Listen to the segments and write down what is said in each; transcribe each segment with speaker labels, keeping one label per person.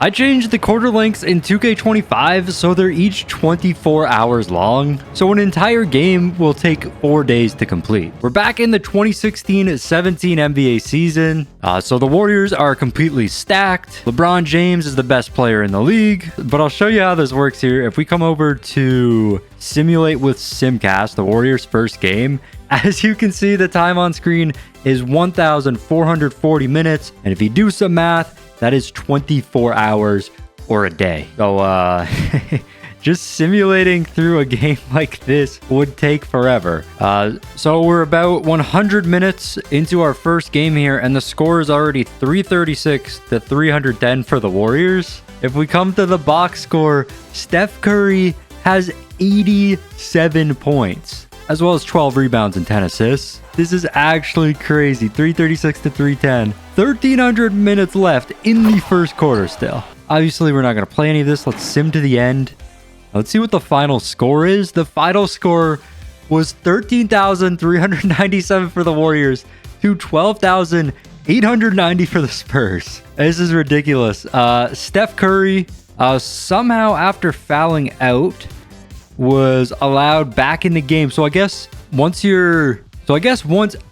Speaker 1: I changed the quarter lengths in 2K25 so they're each 24 hours long, so an entire game will take 4 days to complete. We're back in the 2016-17 NBA season, so the Warriors are completely stacked. LeBron James is the best player in the league, but I'll show you how this works here. If we come over to Simulate with Simcast, the Warriors' first game, as you can see, the time on screen is 1,440 minutes, and if you do some math, that is 24 hours or a day. So, just simulating through a game like this would take forever. So we're about 100 minutes into our first game here, and the score is already 336 to 310 for the Warriors. If we come to the box score, Steph Curry has 87 points, as well as 12 rebounds and 10 assists. This is actually crazy. 336 to 310. 1,300 minutes left in the first quarter still. Obviously, we're not going to play any of this. Let's sim to the end. Let's see what the final score is. The final score was 13,397 for the Warriors to 12,890 for the Spurs. This is ridiculous. Steph Curry, somehow after fouling out, was allowed back in the game. So I guess once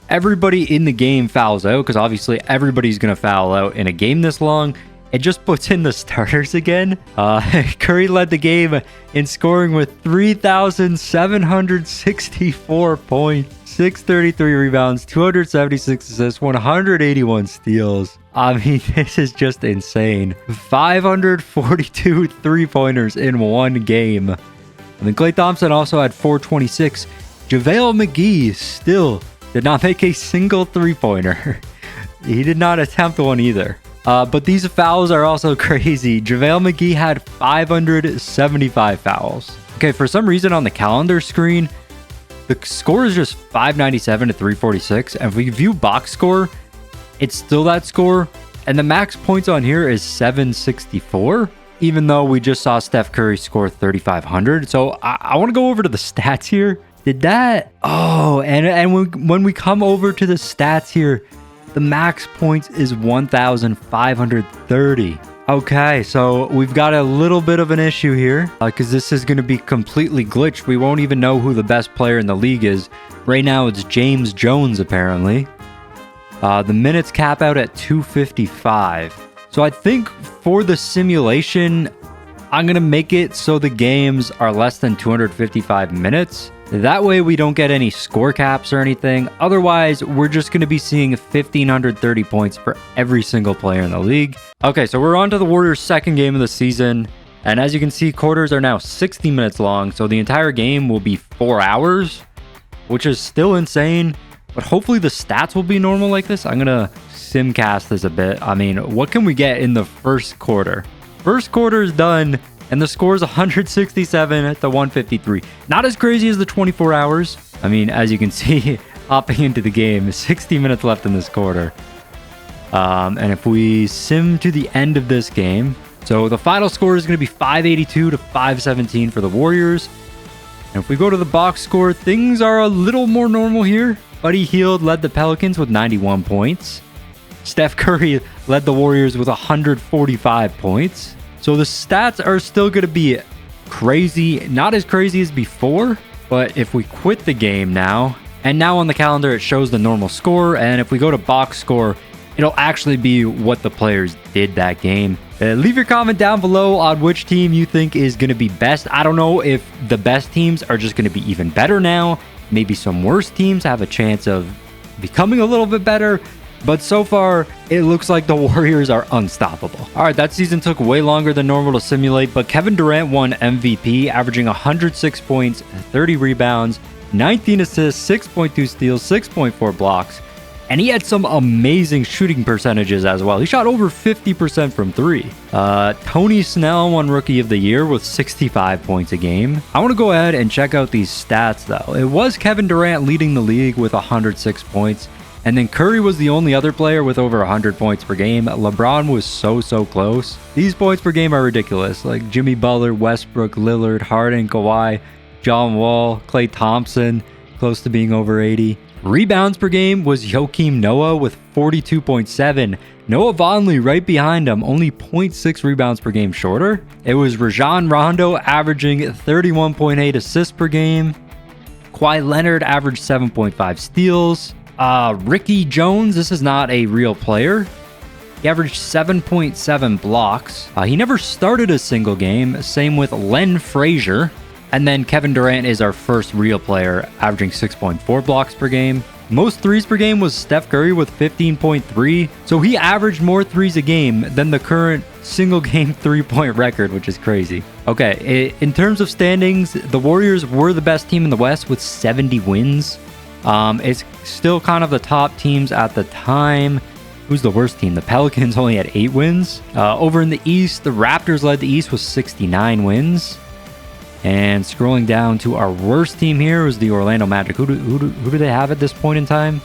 Speaker 1: everybody in the game fouls out, because obviously everybody's going to foul out in a game this long, it just puts in the starters again. Curry led the game in scoring with 3,764 points, 633 rebounds, 276 assists, 181 steals. I mean, this is just insane. 542 three-pointers in one game. And then Klay Thompson also had 426. JaVale McGee still did not make a single three-pointer. He did not attempt one either. But these fouls are also crazy. JaVale McGee had 575 fouls. Okay, for some reason on the calendar screen, the score is just 597 to 346. And if we view box score, it's still that score. And the max points on here is 764. Even though we just saw Steph Curry score 3,500. So I want to go over to the stats here. Did that? Oh, and when we come over to the stats here, the max points is 1,530. Okay, so we've got a little bit of an issue here because this is going to be completely glitched. We won't even know who the best player in the league is. Right now, it's James Jones, apparently. The minutes cap out at 255. So I think for the simulation, I'm going to make it so the games are less than 255 minutes. That way we don't get any score caps or anything. Otherwise, we're just going to be seeing 1,530 points for every single player in the league. Okay, so we're on to the Warriors' second game of the season. And as you can see, quarters are now 60 minutes long. So the entire game will be 4 hours, which is still insane. But hopefully the stats will be normal like this. I'm going to simcast this a bit. I mean, what can we get in the first quarter? First quarter is done, and the score is 167 to 153. Not as crazy as the 24 hours. I mean, as you can see, hopping into the game, 60 minutes left in this quarter. And if we sim to the end of this game, so the final score is going to be 582 to 517 for the Warriors. And if we go to the box score, things are a little more normal here. Buddy Hield led the Pelicans with 91 points. Steph Curry led the Warriors with 145 points. So the stats are still going to be crazy. Not as crazy as before, but if we quit the game now, and now on the calendar it shows the normal score, and if we go to box score, it'll actually be what the players did that game. Leave your comment down below on which team you think is going to be best. I don't know if the best teams are just going to be even better now. Maybe some worse teams have a chance of becoming a little bit better. But so far, it looks like the Warriors are unstoppable. All right, that season took way longer than normal to simulate, but Kevin Durant won MVP, averaging 106 points, 30 rebounds, 19 assists, 6.2 steals, 6.4 blocks, and he had some amazing shooting percentages as well. He shot over 50% from three. Tony Snell won Rookie of the Year with 65 points a game. I want to go ahead and check out these stats, though. It was Kevin Durant leading the league with 106 points. And then Curry was the only other player with over 100 points per game. LeBron was so close. These points per game are ridiculous. Like Jimmy Butler, Westbrook, Lillard, Harden, Kawhi, John Wall, Klay Thompson, close to being over 80. Rebounds per game was Joakim Noah with 42.7. Noah Vonleh right behind him, only 0.6 rebounds per game shorter. It was Rajon Rondo averaging 31.8 assists per game. Kawhi Leonard averaged 7.5 steals. Ricky Jones, this is not a real player. He averaged 7.7 blocks. He never started a single game. Same with Len Frazier. And then Kevin Durant is our first real player, averaging 6.4 blocks per game. Most threes per game was Steph Curry with 15.3. So he averaged more threes a game than the current single game 3-point record, which is crazy. Okay, in terms of standings, the Warriors were the best team in the West with 70 wins. It's still kind of the top teams at the time. Who's the worst team? The Pelicans only had 8 wins. Over in the East, the Raptors led the East with 69 wins. And scrolling down to our worst team here was the Orlando Magic. Who do they have at this point in time?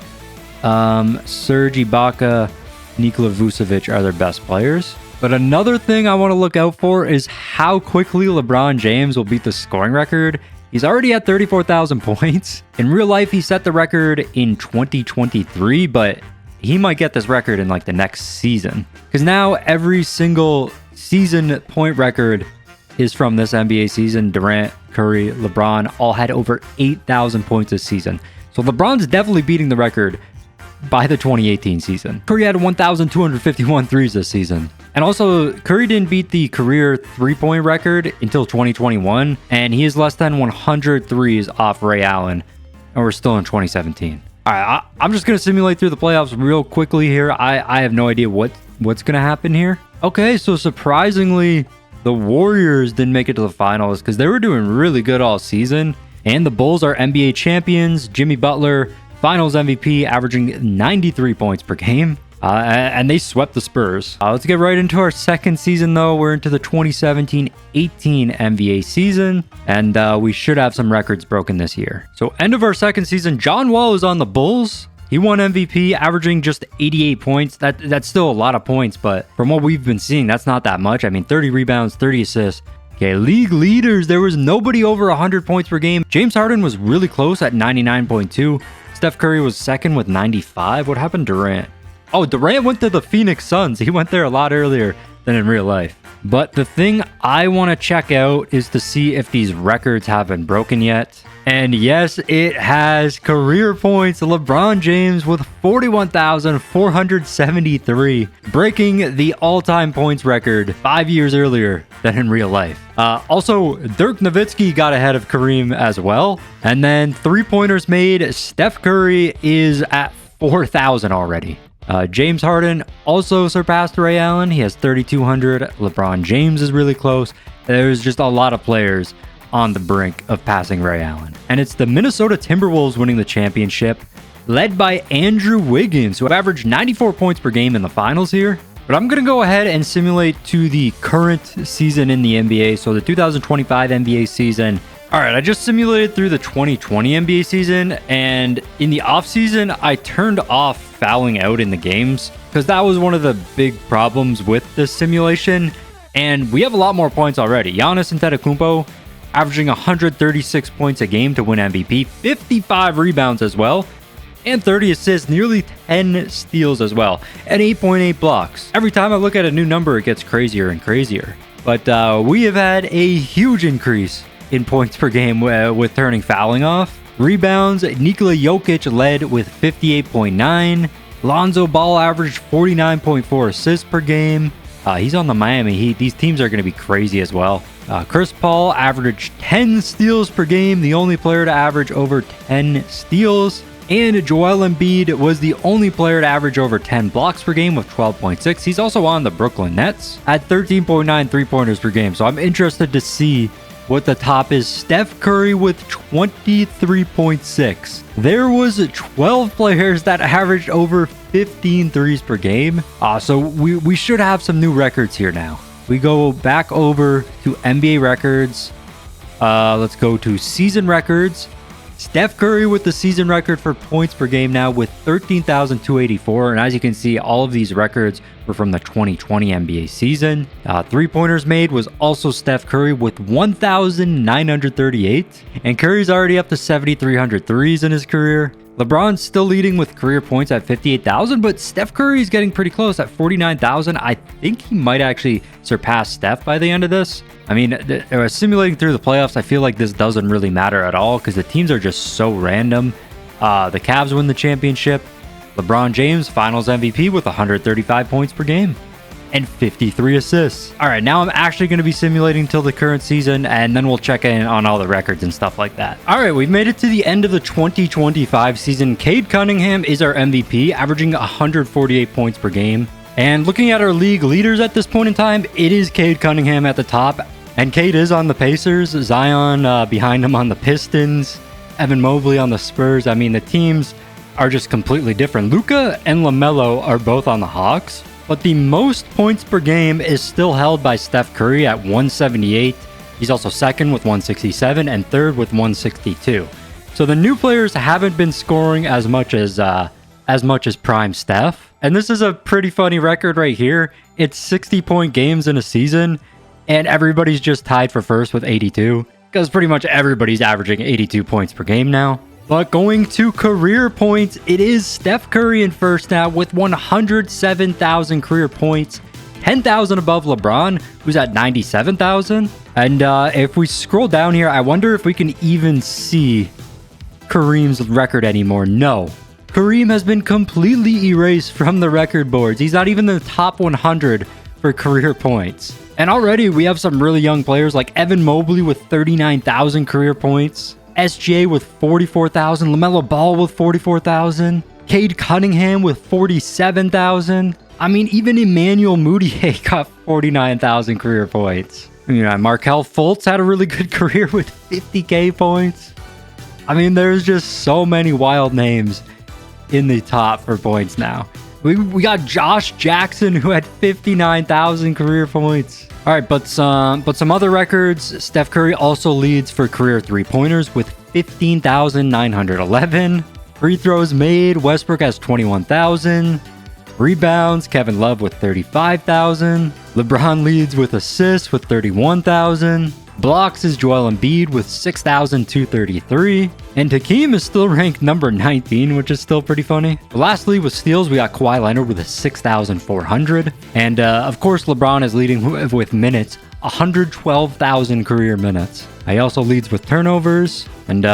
Speaker 1: Serge Ibaka, Nikola Vucevic are their best players. But another thing I want to look out for is how quickly LeBron James will beat the scoring record. He's already at 34,000 points. In real life, he set the record in 2023, but he might get this record in like the next season. Because now every single season point record is from this NBA season. Durant, Curry, LeBron all had over 8,000 points this season. So LeBron's definitely beating the record by the 2018 season. Curry had 1,251 threes this season. And also, Curry didn't beat the career three-point record until 2021, and he is less than 100 threes off Ray Allen, and we're still in 2017. All right, I'm just going to simulate through the playoffs real quickly here. I have no idea what's going to happen here. Okay, so surprisingly, the Warriors didn't make it to the finals because they were doing really good all season. And the Bulls are NBA champions. Jimmy Butler, finals MVP, averaging 93 points per game. And they swept the Spurs. Let's get right into our second season, though. We're into the 2017-18 NBA season. And we should have some records broken this year. So end of our second season, John Wall is on the Bulls. He won MVP, averaging just 88 points. That's still a lot of points, but from what we've been seeing, that's not that much. I mean, 30 rebounds, 30 assists. Okay, league leaders, there was nobody over 100 points per game. James Harden was really close at 99.2. Steph Curry was second with 95. What happened to Durant? Oh, Durant went to the Phoenix Suns. He went there a lot earlier than in real life. But the thing I want to check out is to see if these records have been broken yet. And yes, it has. Career points, LeBron James with 41,473, breaking the all-time points record 5 years earlier than in real life. Also, Dirk Nowitzki got ahead of Kareem as well. And then three-pointers made, Steph Curry is at 4,000 already. James Harden also surpassed Ray Allen. He has 3,200. LeBron James is really close. There's just a lot of players on the brink of passing Ray Allen. And it's the Minnesota Timberwolves winning the championship, led by Andrew Wiggins, who averaged 94 points per game in the finals here. But I'm going to go ahead and simulate to the current season in the NBA, so the 2025 NBA season. All right, I just simulated through the 2020 NBA season, and in the offseason, I turned off fouling out in the games because that was one of the big problems with this simulation. And we have a lot more points already. Giannis Antetokounmpo averaging 136 points a game to win MVP, 55 rebounds as well, and 30 assists, nearly 10 steals as well, and 8.8 blocks. Every time I look at a new number, it gets crazier and crazier. But we have had a huge increase in points per game with turning fouling off. Rebounds, Nikola Jokic led with 58.9. Lonzo Ball averaged 49.4 assists per game. He's on the Miami Heat. These teams are going to be crazy as well. Chris Paul averaged 10 steals per game, the only player to average over 10 steals. And Joel Embiid was the only player to average over 10 blocks per game with 12.6. He's also on the Brooklyn Nets at 13.9 three-pointers per game. So I'm interested to see what the top is. Steph Curry with 23.6. There was 12 players that averaged over 15 threes per game. So we should have some new records here now. We go back over to NBA records. Let's go to season records. Steph Curry with the season record for points per game now with 13,284. And as you can see, all of these records were from the 2020 NBA season. Three-pointers made was also Steph Curry with 1,938. And Curry's already up to 7,300 threes in his career. LeBron's still leading with career points at 58,000, but Steph Curry is getting pretty close at 49,000. I think he might actually surpass Steph by the end of this. I mean, simulating through the playoffs, I feel like this doesn't really matter at all because the teams are just so random. The Cavs win the championship. LeBron James, Finals MVP with 135 points per game and 53 assists. All right, now I'm actually going to be simulating till the current season, and then we'll check in on all the records and stuff like that. All right, we've made it to the end of the 2025 season. Cade Cunningham is our MVP, averaging 148 points per game. And looking at our league leaders at this point in time, it is Cade Cunningham at the top. And Cade is on the Pacers, Zion behind him on the Pistons, Evan Mobley on the Spurs. I mean, the teams are just completely different. Luka and LaMelo are both on the Hawks. But the most points per game is still held by Steph Curry at 178. He's also second with 167 and third with 162. So the new players haven't been scoring as much as prime Steph. And this is a pretty funny record right here. It's 60-point games in a season, and everybody's just tied for first with 82 because pretty much everybody's averaging 82 points per game now. But going to career points, it is Steph Curry in first now with 107,000 career points, 10,000 above LeBron, who's at 97,000. And if we scroll down here, I wonder if we can even see Kareem's record anymore. No. Kareem has been completely erased from the record boards. He's not even in the top 100 for career points. And already we have some really young players like Evan Mobley with 39,000 career points. SGA with 44,000, LaMelo Ball with 44,000, Cade Cunningham with 47,000. I mean, even Emmanuel Mudiay got 49,000 career points. You know, Markelle Fultz had a really good career with 50K points. I mean, there's just so many wild names in the top for points now. We got Josh Jackson, who had 59,000 career points. All right, but some other records. Steph Curry also leads for career three-pointers with 15,911. Free throws made, Westbrook has 21,000. Rebounds, Kevin Love with 35,000. LeBron leads with assists with 31,000. Blocks is Joel Embiid with 6,233. And Hakeem is still ranked number 19, which is still pretty funny. Lastly, with steals, we got Kawhi Leonard with a 6,400. And of course, LeBron is leading with minutes, 112,000 career minutes. He also leads with turnovers. And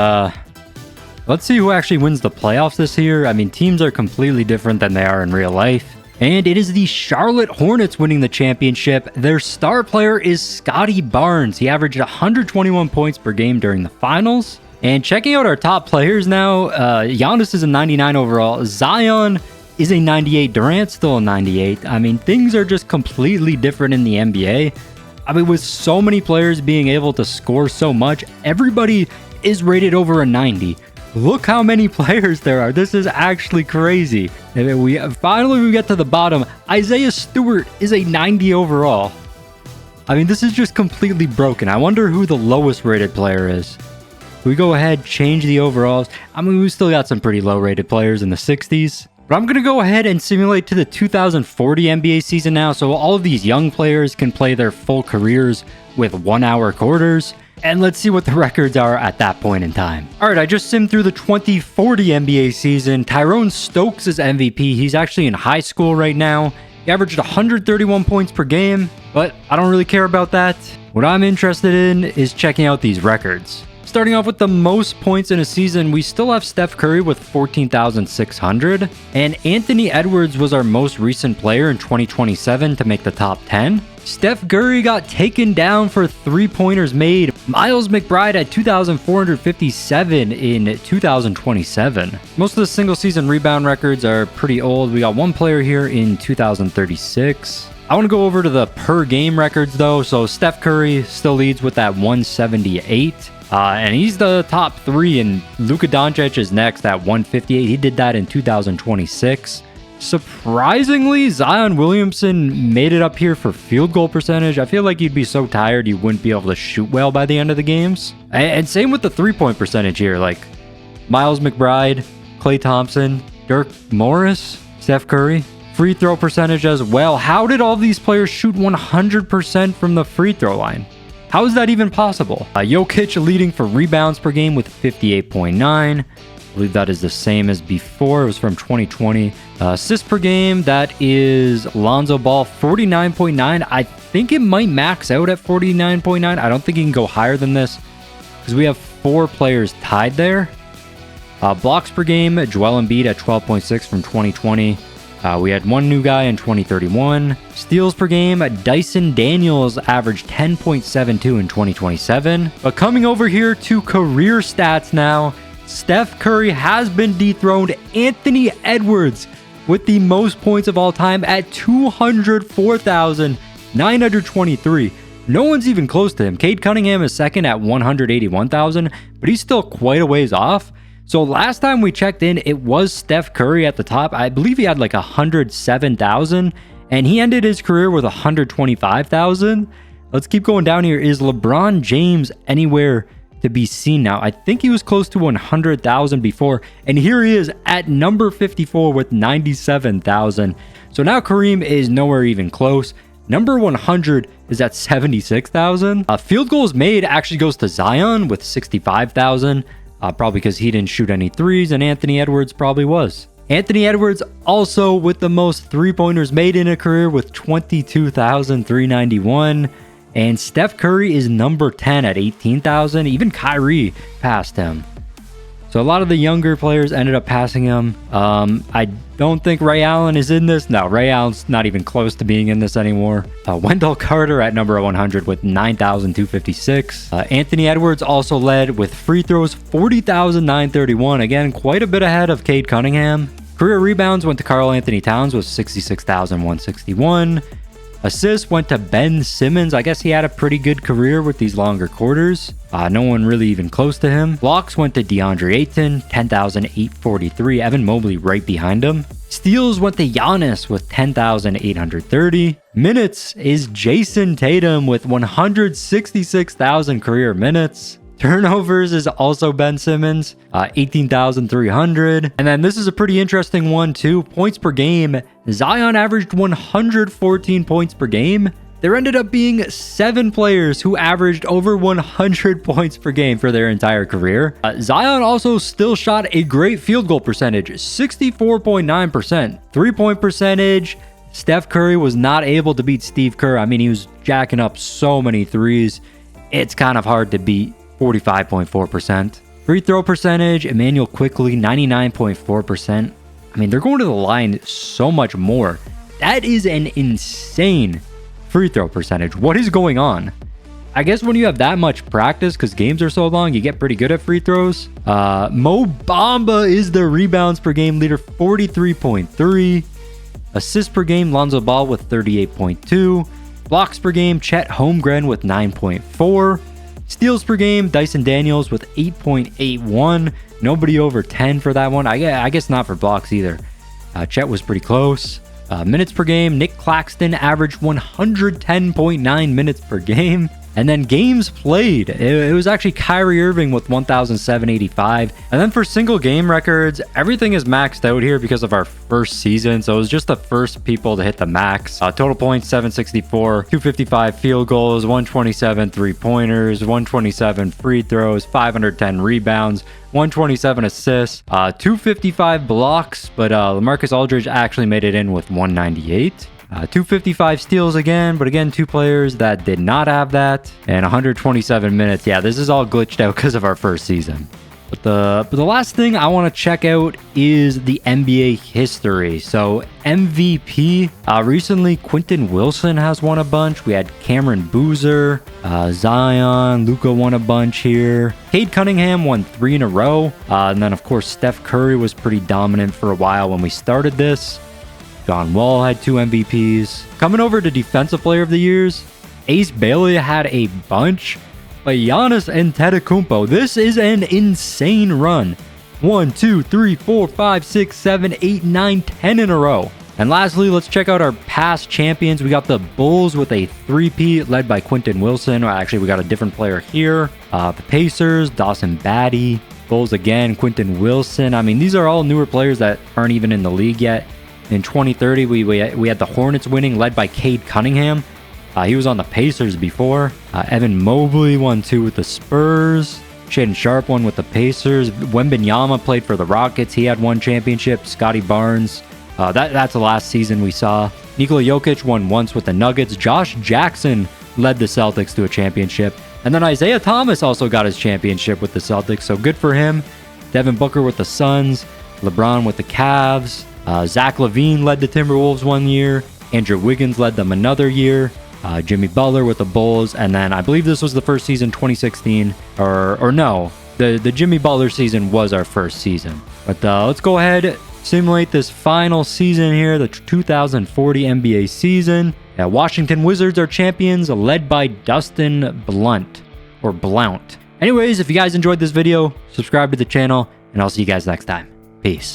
Speaker 1: let's see who actually wins the playoffs this year. I mean, teams are completely different than they are in real life. And it is the Charlotte Hornets winning the championship. Their star player is Scotty Barnes. He averaged 121 points per game during the finals. And checking out our top players now, Giannis is a 99 overall. Zion is a 98. Durant still a 98. I mean, things are just completely different in the NBA. I mean, with so many players being able to score so much, everybody is rated over a 90. Look how many players there are. This is actually crazy. And we get to the bottom. Isaiah Stewart is a 90 overall. I mean, this is just completely broken. I wonder who the lowest rated player is. We go ahead, change the overalls. I mean, we still got some pretty low rated players in the 60s. But I'm going to go ahead and simulate to the 2040 NBA season now. So all of these young players can play their full careers with 1 hour quarters. And let's see what the records are at that point in time. All right, I just simmed through the 2040 NBA season. Tyrone Stokes is MVP. He's actually in high school right now. He averaged 131 points per game, but I don't really care about that. What I'm interested in is checking out these records. Starting off with the most points in a season, we still have Steph Curry with 14,600. And Anthony Edwards was our most recent player in 2027 to make the top 10. Steph Curry got taken down for three-pointers made. Miles McBride at 2,457 in 2027. Most of the single-season rebound records are pretty old. We got one player here in 2036. I want to go over to the per-game records, though. So Steph Curry still leads with that 178. And he's the top three, and Luka Doncic is next at 158. He did that in 2026. Surprisingly, Zion Williamson made it up here for field goal percentage. I feel like you'd be so tired you wouldn't be able to shoot well by the end of the games. And same with the three-point percentage here. Like Miles McBride, Klay Thompson, Dirk Morris, Steph Curry. Free throw percentage as well. How did all these players shoot 100% from the free throw line? How is that even possible? Jokic leading for rebounds per game with 58.9. I believe that is the same as before. It was from 2020. Assists per game, that is Lonzo Ball, 49.9. I think it might max out at 49.9. I don't think he can go higher than this because we have 4 players tied there. Blocks per game, Joel Embiid at 12.6 from 2020. We had 1 new guy in 2031. Steals per game, Dyson Daniels averaged 10.72 in 2027. But coming over here to career stats now, Steph Curry has been dethroned. Anthony Edwards with the most points of all time at 204,923. No one's even close to him. Cade Cunningham is second at 181,000, but he's still quite a ways off. So last time we checked in, it was Steph Curry at the top. I believe he had like 107,000, and he ended his career with 125,000. Let's keep going down here. Is LeBron James anywhere to be seen now? I think he was close to 100,000 before, and here he is at number 54 with 97,000. So now Kareem is nowhere even close. Number 100 is at 76,000. Field goals made actually goes to Zion with 65,000. Probably because he didn't shoot any threes, and Anthony Edwards probably was. Anthony Edwards also with the most three-pointers made in a career with 22,391. And Steph Curry is number 10 at 18,000. Even Kyrie passed him. So a lot of the younger players ended up passing him. I don't think Ray Allen is in this. No, Ray Allen's not even close to being in this anymore. Wendell Carter at number 100 with 9,256. Anthony Edwards also led with free throws, 40,931. Again, quite a bit ahead of Cade Cunningham. Career rebounds went to Karl Anthony Towns with 66,161. Assists went to Ben Simmons. I guess he had a pretty good career with these longer quarters. No one really even close to him. Blocks went to DeAndre Ayton, 10,843. Evan Mobley right behind him. Steals went to Giannis with 10,830. Minutes is Jason Tatum with 166,000 career minutes. Turnovers is also Ben Simmons, 18,300. And then this is a pretty interesting one too. Points per game. Zion averaged 114 points per game. There ended up being 7 players who averaged over 100 points per game for their entire career. Zion also still shot a great field goal percentage, 64.9%. 3-point percentage. Steph Curry was not able to beat Steve Kerr. I mean, he was jacking up so many threes. It's kind of hard to beat. 45.4%. Free throw percentage, Emmanuel Quickley, 99.4%. I mean, they're going to the line so much more. That is an insane free throw percentage. What is going on? I guess when you have that much practice, because games are so long, you get pretty good at free throws. Mo Bamba is the rebounds per game leader, 43.3. Assists per game, Lonzo Ball with 38.2. Blocks per game, Chet Holmgren with 9.4. Steals per game, Dyson Daniels with 8.81. Nobody over 10 for that one. I guess not for blocks either. Chet was pretty close. Minutes per game, Nick Claxton averaged 110.9 minutes per game. And then games played, it was actually Kyrie Irving with 1,785. And then for single game records, everything is maxed out here because of our first season. So it was just the first people to hit the max. Total points, 764, 255 field goals, 127 three-pointers, 127 free throws, 510 rebounds, 127 assists, 255 blocks, but LaMarcus Aldridge actually made it in with 198. 255 steals again, but again, 2 players that did not have that, and 127 minutes. Yeah, this is all glitched out because of our first season. But the last thing I want to check out is the NBA history. So MVP, recently Quentin Wilson has won a bunch. We had Cameron Boozer, Zion, Luka won a bunch here. Cade Cunningham won 3 in a row. And then of course, Steph Curry was pretty dominant for a while when we started this. John Wall had 2 MVPs. Coming over to Defensive Player of the Years, Ace Bailey had a bunch, but Giannis Antetokounmpo, this is an insane run. 1, 2, 3, 4, 5, 6, 7, 8, 9, 10 in a row. And lastly, let's check out our past champions. We got the Bulls with a 3-peat led by Quentin Wilson. Well, actually, we got a different player here. The Pacers, Dawson Batty. Bulls again, Quentin Wilson. I mean, these are all newer players that aren't even in the league yet. In 2030, we had the Hornets winning, led by Cade Cunningham. He was on the Pacers before. Evan Mobley won 2 with the Spurs. Shaden Sharp won with the Pacers. Wembanyama played for the Rockets. He had 1 championship. Scotty Barnes. That's the last season we saw. Nikola Jokic won once with the Nuggets. Josh Jackson led the Celtics to a championship. And then Isaiah Thomas also got his championship with the Celtics, so good for him. Devin Booker with the Suns. LeBron with the Cavs. Zach LaVine led the Timberwolves 1 year. Andrew Wiggins led them another year. Jimmy Butler with the Bulls. And then I believe this was the first season, 2016. Or no, the Jimmy Butler season was our first season. But let's go ahead, simulate this final season here, the 2040 NBA season. Washington Wizards are champions, led by Dustin Blount. Anyways, if you guys enjoyed this video, subscribe to the channel, and I'll see you guys next time. Peace.